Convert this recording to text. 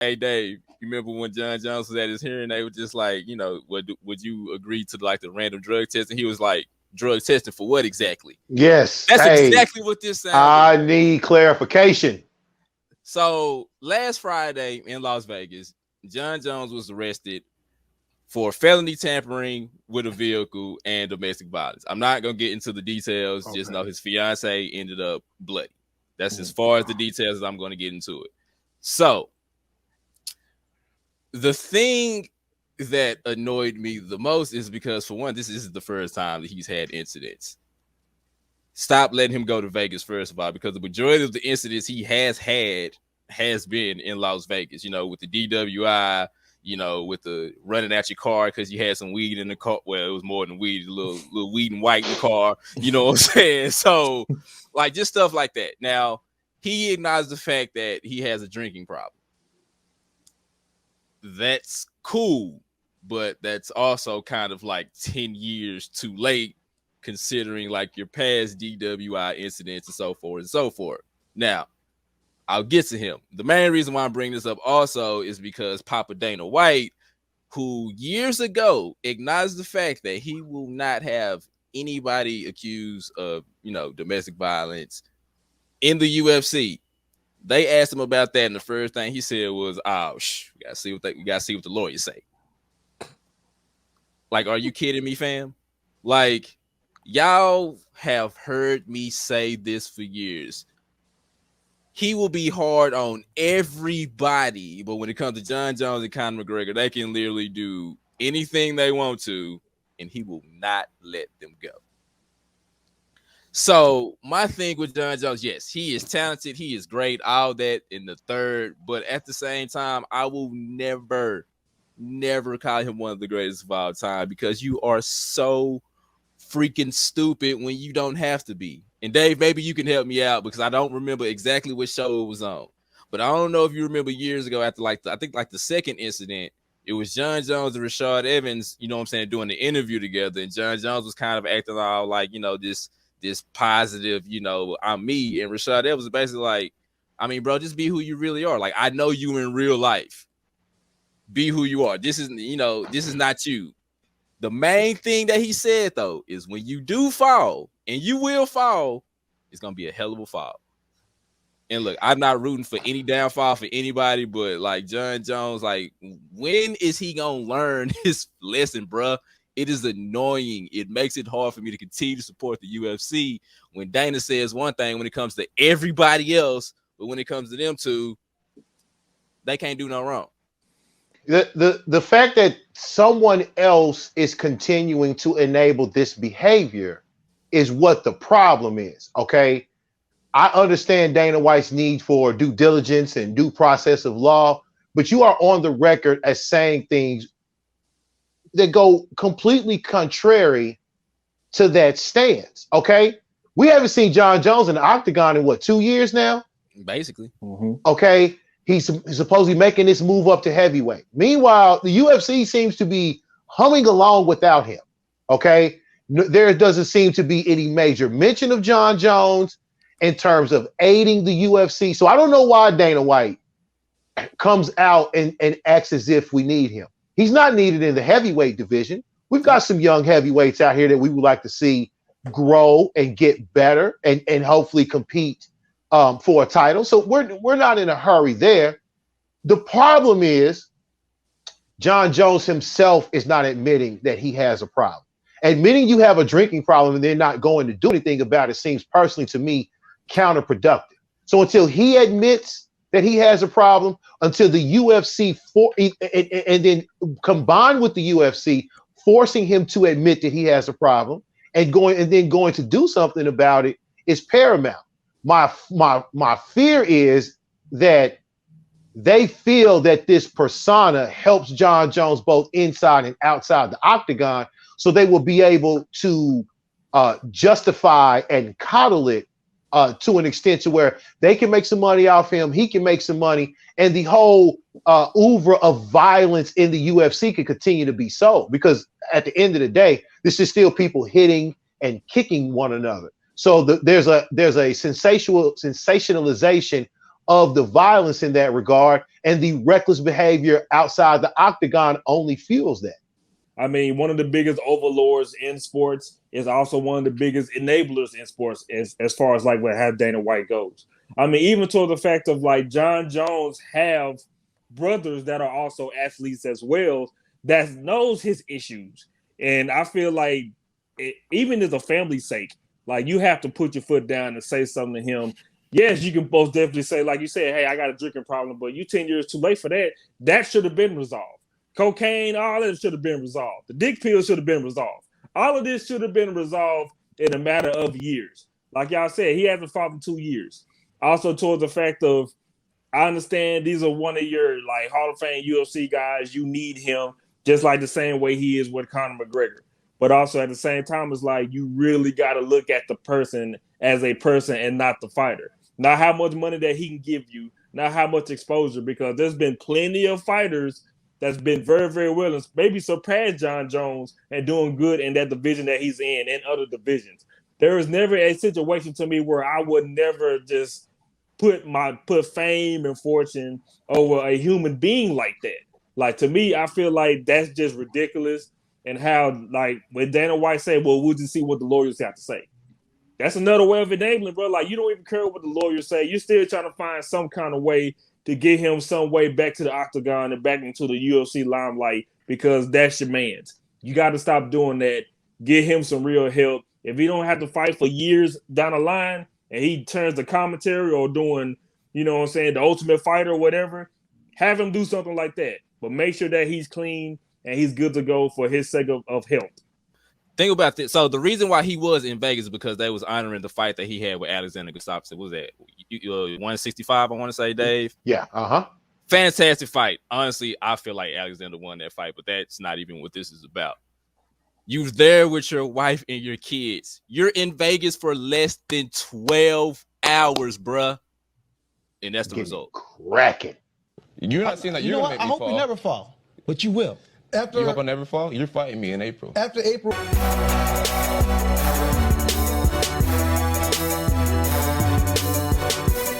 Hey Dave, you remember when John Jones was at his hearing? They were just like, would you agree to like the random drug test? And he was like, drug testing for what exactly? Yes. That's Hey, exactly what this sounded I like. need clarification. So last Friday in Las Vegas, John Jones was arrested for felony tampering with a vehicle and domestic violence. I'm not gonna get into the details. Okay. Just know his fiance ended up bloody. That's as far as the details as I'm gonna get into it. So the thing that annoyed me the most is because, for one, this is the first time that he's had incidents. Stop letting him go to Vegas, first of all, because the majority of the incidents he has had has been in Las Vegas, with the DWI, with the running out your car because you had some weed in the car. Well, it was more than weed, a little weed and white in the car. You know what I'm saying? So, like, just stuff like that. Now, he acknowledged the fact that he has a drinking problem. That's cool, but that's also kind of like 10 years too late, considering like your past DWI incidents and so forth and so forth. Now, I'll get to him. The main reason why I'm bringing this up also is because Papa Dana White, who years ago acknowledged the fact that he will not have anybody accused of, domestic violence in the UFC. They asked him about that, and the first thing he said was, "Oh, we gotta see what the lawyers say." Like, are you kidding me, fam? Like, y'all have heard me say this for years. He will be hard on everybody, but when it comes to John Jones and Conor McGregor, they can literally do anything they want to, and he will not let them go. So my thing with John Jones, yes, he is talented, he is great, all that in the third, but at the same time, I will never call him one of the greatest of all time because you are so freaking stupid when you don't have to be. And Dave, maybe you can help me out because I don't remember exactly what show it was on, but I don't know if you remember years ago after I think the second incident, it was John Jones and Rashad Evans, doing the interview together, and John Jones was kind of acting all like, this positive, I'm me. And Rashad Evans was basically like, I mean, bro, just be who you really are. Like, I know you in real life. Be who you are. This is not you. The main thing that he said, though, is when you do fall, and you will fall, it's going to be a hell of a fall. And look, I'm not rooting for any downfall for anybody, but like John Jones, like, when is he going to learn his lesson, bro? It is annoying. It makes it hard for me to continue to support the UFC when Dana says one thing when it comes to everybody else, but when it comes to them two, they can't do no wrong. The fact that someone else is continuing to enable this behavior is what the problem is. Okay. I understand Dana White's need for due diligence and due process of law, but you are on the record as saying things that go completely contrary to that stance. Okay. We haven't seen John Jones in the octagon in what, 2 years now? Basically. Mm-hmm. Okay. He's supposedly making this move up to heavyweight. Meanwhile, the UFC seems to be humming along without him. Okay. There doesn't seem to be any major mention of John Jones in terms of aiding the UFC. So I don't know why Dana White comes out and acts as if we need him. He's not needed in the heavyweight division. We've got some young heavyweights out here that we would like to see grow and get better and hopefully compete for a title. So we're not in a hurry there. The problem is John Jones himself is not admitting that he has a problem. Admitting you have a drinking problem and they're not going to do anything about it seems personally to me counterproductive. So until he admits that he has a problem, until the UFC and then combined with the UFC forcing him to admit that he has a problem and then going to do something about it is paramount. My fear is that they feel that this persona helps John Jones both inside and outside the octagon, so they will be able to justify and coddle it to an extent to where they can make some money off him, he can make some money, and the whole oeuvre of violence in the UFC can continue to be sold. Because at the end of the day, this is still people hitting and kicking one another. So there's a sensationalization of the violence in that regard, and the reckless behavior outside the octagon only fuels that. I mean, one of the biggest overlords in sports is also one of the biggest enablers in sports as far as like how Dana White goes. I mean, even to the fact of like John Jones have brothers that are also athletes as well that knows his issues. And I feel like even as a family's sake, like you have to put your foot down and say something to him. Yes, you can most definitely say, like you said, hey, I got a drinking problem, but you 10 years too late for that. That should have been resolved. Cocaine, all that should have been resolved. The dick pill should have been resolved. All of this should have been resolved in a matter of years. Like y'all said, he hasn't fought in 2 years. Also towards the fact of, I understand these are one of your like Hall of Fame UFC guys. You need him just like the same way he is with Conor McGregor. But also at the same time, it's like you really got to look at the person as a person and not the fighter. Not how much money that he can give you, not how much exposure, because there's been plenty of fighters that's been very, very well and maybe surpassed John Jones and doing good in that division that he's in and other divisions. There is never a situation to me where I would never just put fame and fortune over a human being like that. Like, to me, I feel like that's just ridiculous. And how, like, when Dana White said, well, we'll just see what the lawyers have to say. That's another way of enabling, bro. Like, you don't even care what the lawyers say. You're still trying to find some kind of way to get him some way back to the octagon and back into the UFC limelight because that's your man's. You got to stop doing that. Get him some real help. If he don't have to fight for years down the line and he turns to commentary or doing, you know what I'm saying, the Ultimate Fighter or whatever, have him do something like that. But make sure that he's clean and he's good to go for his sake of health. Think about this. So the reason why he was in Vegas is because they was honoring the fight that he had with Alexander Gustafsson. What was that? 165, I want to say, Dave. Yeah. Fantastic fight. Honestly, I feel like Alexander won that fight, but that's not even what this is about. You was there with your wife and your kids. You're in Vegas for less than 12 hours, bruh. And that's the result. Cracking. You're not seeing that. You know what? I hope we never fall, but you will. You hope I never fall? You're fighting me in April. After April.